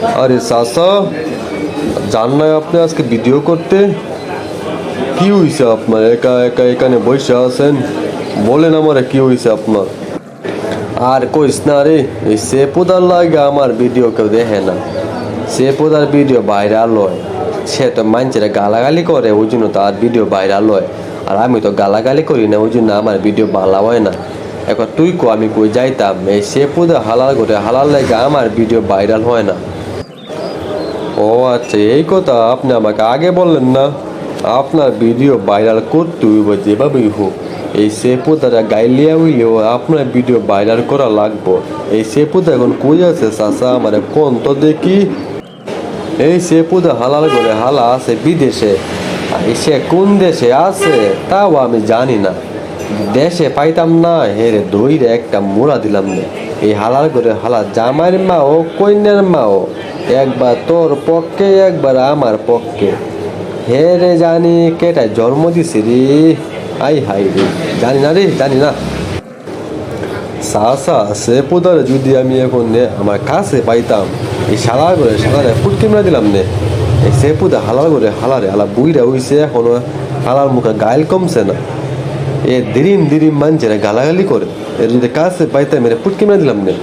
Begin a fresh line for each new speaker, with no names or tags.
আরে চাচা, জান না আপনি আজকে ভিডিও করতে? কি হয়েছে আপনার? একা একা এখানে বসে আছেন, বলেন আমারে কি হয়েছে আপনার? আর কইস না রে, এই সেপুদার লাগে আমার ভিডিও কেউ দেখে না। সেপুদার ভিডিও ভাইরাল হয়, সে তো মানুষেরা গালাগালি করে, ওই জন্য তো আর ভিডিও ভাইরাল হয়। আর আমি তো গালাগালি করি না, ওই জন্য আমার ভিডিও ভালো হয় না। এখন তুই কো আমি কই যাইতাম? এই সেপুদা হালাল করে হালাল লাগে আমার ভিডিও ভাইরাল হয় না। ও আচ্ছা, এই কথা আপনি আমাকে আগে বললেন না? আপনার ভিডিও ভাইরাল করতে হইব যেভাবেই হোক। এই সেপুদারা গাইলিয়া হইলেও আপনার ভিডিও ভাইরাল করা লাগবো। এই সেপুদা এখন কই আছে চাচা, আমারে কোন তো দেখি। এই সেপুদা হালাল করে হালা আছে বিদেশে, আর সে কোন দেশে আছে তাও আমি জানি না। দেশে পাইতাম না, হেরে দইরে একটা মোড়া দিলাম না। এই হালাল করে হালা জামাইয়ের মা ও কন্যার মা ও, একবার তোর পক্ষে একবার আমার পক্ষে। হেরে জানি কেটা জন্ম দিছে রে। আই হাই রে, জানি না রে, জানি না। সাসা সে পোদারে যদি আমি এখন আমার কাছে পাইতাম, এই শালা করে শালারে ফুটকি মেরে দিলাম নে। এই সে পুদা হালাল করে হালারে হালা বুইরা হইছে, এখনো হালার মুখে গাইল কমছে না। এ দিরিম দিরিম মানছে গালাগালি করে, এর যদি কাছে পাইতাম মেরে ফুটকি মেরে দিলাম নে।